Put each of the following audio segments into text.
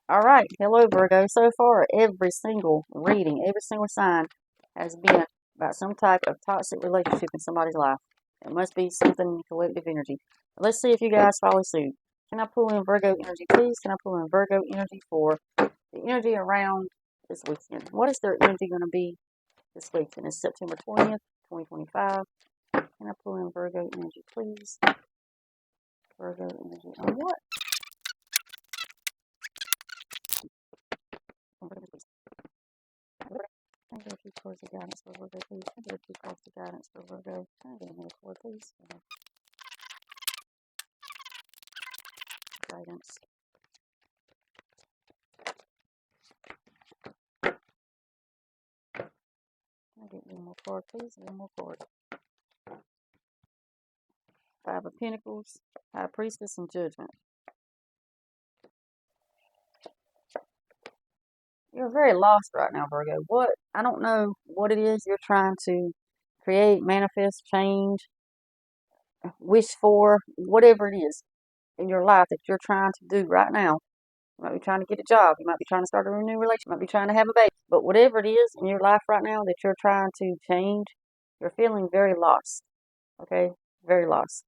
All right, hello Virgo. So far, every single reading, every single sign has been about some type of toxic relationship in somebody's life. It must be something in collective energy. Let's see if you guys follow suit. Can I pull in Virgo energy, please? Can I pull in Virgo energy for the energy around this weekend? What is their energy going to be this weekend? It's September 20th, 2025. Can I pull in Virgo energy, please? Virgo energy on what? On Virgo, please. Can I get a few cards of guidance for Virgo, please? Can I get a few cards of guidance for Virgo? Can I get another card, please? Guidance. Can I get one more card, please? One more card. Five of Pentacles, High Priestess, and Judgment. You're very lost right now, Virgo. What? I don't know what it is you're trying to create, manifest, change, wish for, whatever it is in your life that you're trying to do right now. You might be trying to get a job. You might be trying to start a new relationship. You might be trying to have a baby. But whatever it is in your life right now that you're trying to change, you're feeling very lost. Okay? Very lost.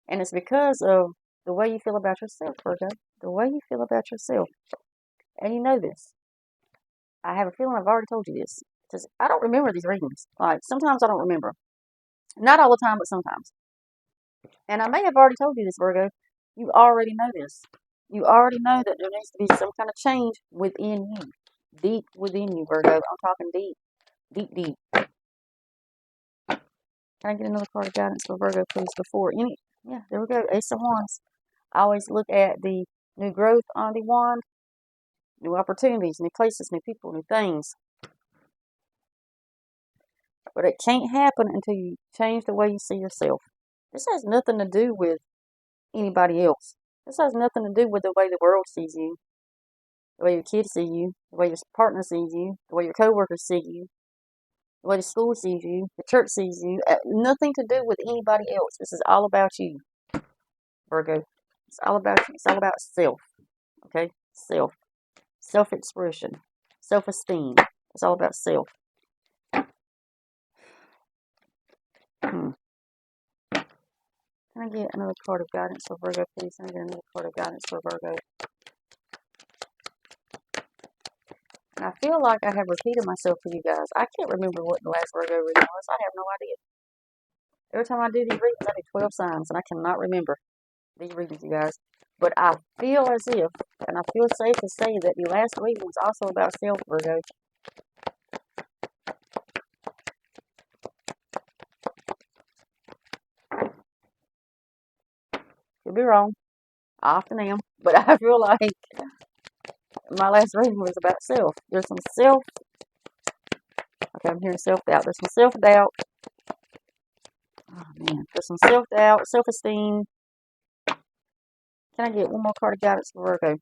And it's because of the way you feel about yourself, Virgo. The way you feel about yourself. And you know this. I have a feeling I've already told you this. Because I don't remember these readings. Like, sometimes I don't remember. Not all the time, but sometimes. And I may have already told you this, Virgo. You already know this. You already know that there needs to be some kind of change within you. Deep within you, Virgo. I'm talking deep. Deep, deep. Can I get another card of guidance for Virgo, please, before any... Yeah, there we go. Ace of Wands. I always look at the new growth on the wand. New opportunities, new places, new people, new things. But it can't happen until you change the way you see yourself. This has nothing to do with anybody else. This has nothing to do with the way the world sees you, the way your kids see you, the way your partner sees you, the way your coworkers see you, the way the school sees you, the church sees you. Nothing to do with anybody else. This is all about you, Virgo. It's all about you. It's all about self. Okay? Self. Self-expression. Self-esteem. It's all about self. Hmm. Can I get another card of guidance for Virgo, please? Can I get another card of guidance for Virgo? And I feel like I have repeated myself for you guys. I can't remember what the last Virgo reading was. I have no idea. Every time I do these readings, I do 12 signs, and I cannot remember these readings, you guys. But I feel as if, and I feel safe to say that the last reading was also about self, Virgo. Could be wrong. I often am. But I feel like my last reading was about self. There's some self. Okay, I'm hearing self-doubt. There's some self-doubt. Oh, man. There's some self-doubt, self-esteem. Can I get one more card of guidance for Virgo?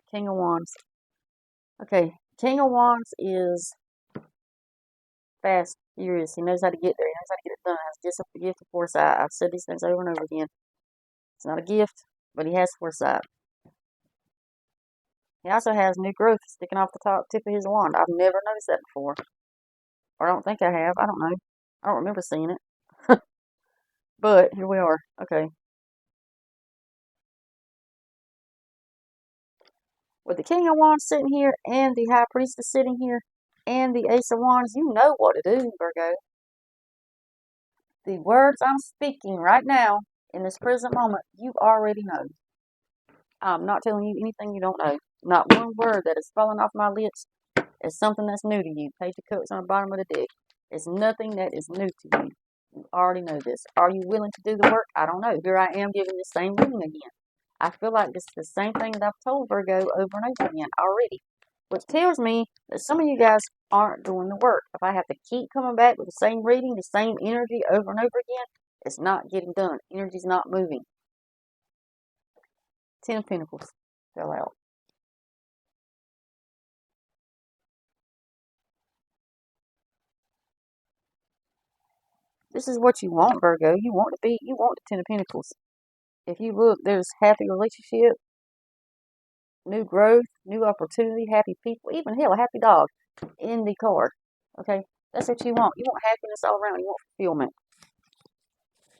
King of Wands. Okay, King of Wands is fast, furious. He knows how to get there. He knows how to get it done. Has just a gift of foresight. I've said these things over and over again. It's not a gift, but he has foresight. He also has new growth sticking off the top tip of his wand. I've never noticed that before. Or I don't think I have. I don't know. I don't remember seeing it. But here we are. Okay. With the King of Wands sitting here and the High Priestess sitting here and the Ace of Wands, you know what to do, Virgo. The words I'm speaking right now in this present moment, you already know. I'm not telling you anything you don't know. Not one word that is falling off my lips is something that's new to you. Page of Cups on the bottom of the deck. It's nothing that is new to you. You already know this. Are you willing to do the work? I don't know. Here I am giving the same reading again. I feel like this is the same thing that I've told Virgo over and over again already. Which tells me that some of you guys aren't doing the work. If I have to keep coming back with the same reading, the same energy over and over again, it's not getting done. Energy's not moving. Ten of Pentacles fell out. This is what you want, Virgo. You want the Ten of Pentacles. If you look, there's happy relationship. new growth, new opportunity, happy people, even hell, a happy dog in the card. Okay, that's what you want. You want happiness all around. You want fulfillment.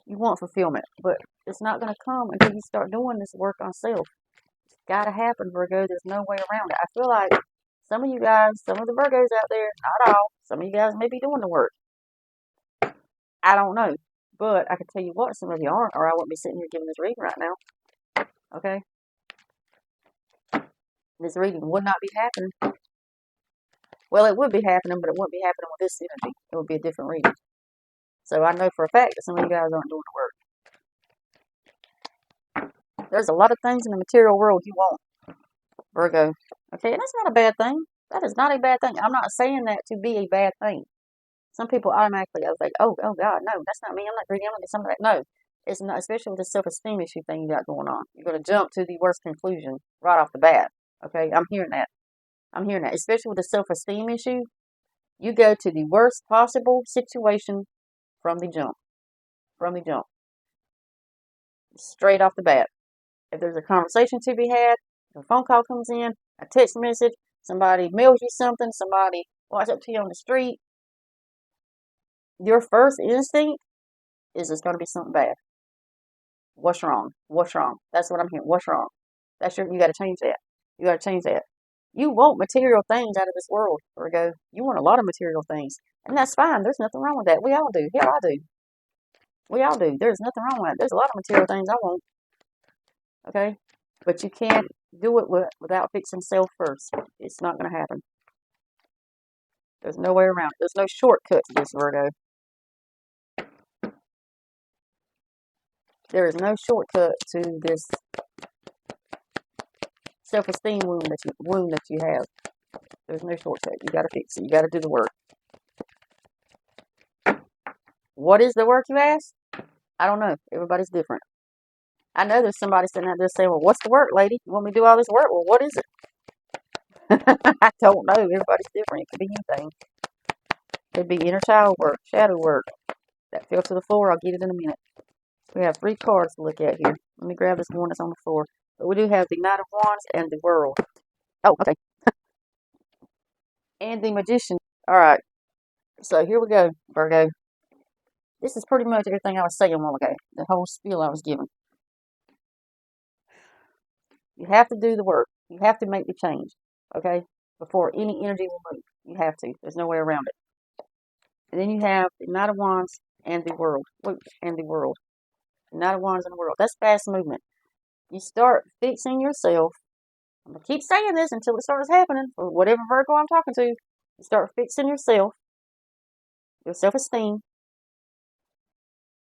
You want fulfillment, but it's not going to come until you start doing this work on self. It's got to happen, Virgo. There's no way around it. I feel like some of you guys, some of the Virgos out there, not all, some of you guys may be doing the work. I don't know, but I can tell you what, some of you aren't, or I wouldn't be sitting here giving this reading right now. Okay, this reading would not be happening. Well, it would be happening, but it wouldn't be happening with this energy. It would be a different reading. So I know for a fact that some of you guys aren't doing the work. There's a lot of things in the material world you want, Virgo. Okay, and that's not a bad thing. That is not a bad thing. I'm not saying that to be a bad thing. Some people automatically are like, oh God, no, that's not me. I'm not greedy. I'm not some of that. No, it's not. Especially with the self-esteem issue thing you got going on. You're going to jump to the worst conclusion right off the bat. Okay, I'm hearing that. I'm hearing that. Especially with the self-esteem issue, you go to the worst possible situation from the jump. From the jump. Straight off the bat. If there's a conversation to be had, if a phone call comes in, a text message, somebody mails you something, somebody walks up to you on the street, your first instinct is it's going to be something bad. What's wrong? What's wrong? That's what I'm hearing. What's wrong? You got to change that. You got to change that. You want material things out of this world, Virgo. You want a lot of material things. And that's fine. There's nothing wrong with that. We all do. Hell, I do. We all do. There's nothing wrong with it. There's a lot of material things I want. Okay? But you can't do it without fixing self first. It's not going to happen. There's no way around it. There's no shortcut to this, Virgo. There is no shortcut to this self-esteem wound that you have. There's no shortcut. You got to fix it. You got to do the work. What is the work, you ask? I don't know. Everybody's different. I know there's somebody sitting out there saying, well, what's the work, lady? You want me to do all this work? Well, what is it? I don't know. Everybody's different. It could be anything. It could be inner child work, shadow work. That fell to the floor. I'll get it in a minute. We have 3 cards to look at here. Let me grab this one that's on the floor. But we do have the Knight of Wands and the World. Oh, okay. And the Magician. All right. So here we go, Virgo. This is pretty much everything I was saying a while ago. The whole spiel I was giving. You have to do the work. You have to make the change. Okay? Before any energy will move. You have to. There's no way around it. And then you have the Knight of Wands and the World. And the World. The Knight of Wands and the World. That's fast movement. You start fixing yourself. I'm going to keep saying this until it starts happening. For whatever Virgo I'm talking to. You start fixing yourself. Your self-esteem.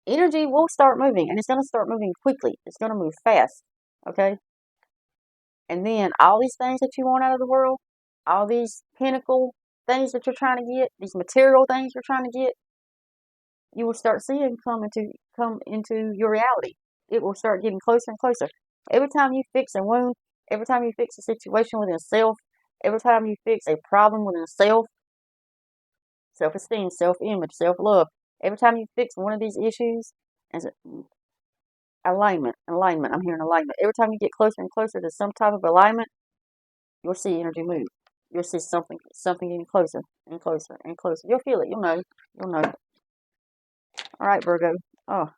Energy will start moving. And it's going to start moving quickly. It's going to move fast. Okay? And then all these things that you want out of the world. All these pinnacle things that you're trying to get. These material things you're trying to get. You will start seeing come into your reality. It will start getting closer and closer. Every time you fix a wound, every time you fix a situation within self, every time you fix a problem within self, self-esteem, self-image, self-love, every time you fix one of these issues, as alignment, I'm hearing alignment. Every time you get closer and closer to some type of alignment, you'll see energy move. You'll see something getting closer and closer and closer. You'll feel it. You'll know. All right, Virgo. Oh,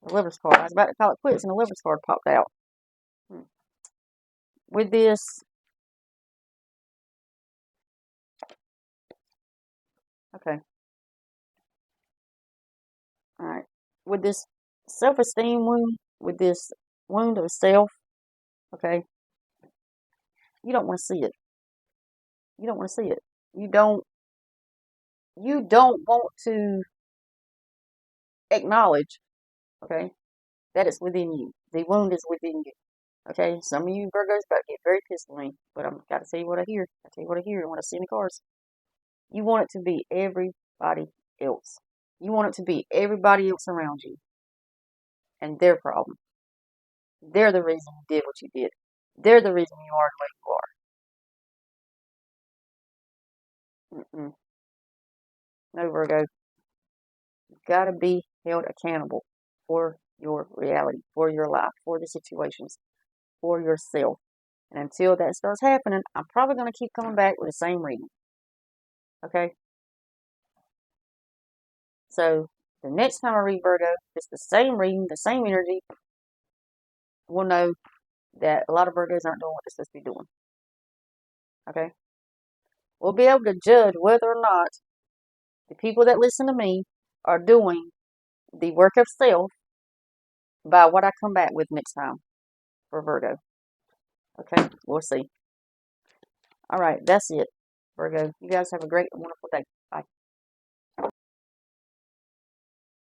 the Lover's card. I was about to call it quits, and the Lover's card popped out. With this, okay. All right. With this self-esteem wound, with this wound of self, okay, you don't want to see it. You don't want to see it. You don't want to acknowledge, okay, that it's within you. The wound is within you. Okay, some of you Virgos about to get very pissed at me, but I'm got to tell you what I hear. I tell you what I hear and what I see in the cards. You want it to be everybody else. You want it to be everybody else around you and their problem. They're the reason you did what you did. They're the reason you are the way you are. No, Virgo. You've got to be held accountable for your reality, for your life, for the situations, for yourself. And until that starts happening, I'm probably going to keep coming back with the same reading. Okay? So the next time I read Virgo, it's the same reading, the same energy. We'll know that a lot of Virgos aren't doing what they're supposed to be doing. Okay? We'll be able to judge whether or not the people that listen to me are doing the work of self by what I come back with next time for Virgo. Okay? We'll see. All right, that's it, Virgo. You guys have a great and wonderful day.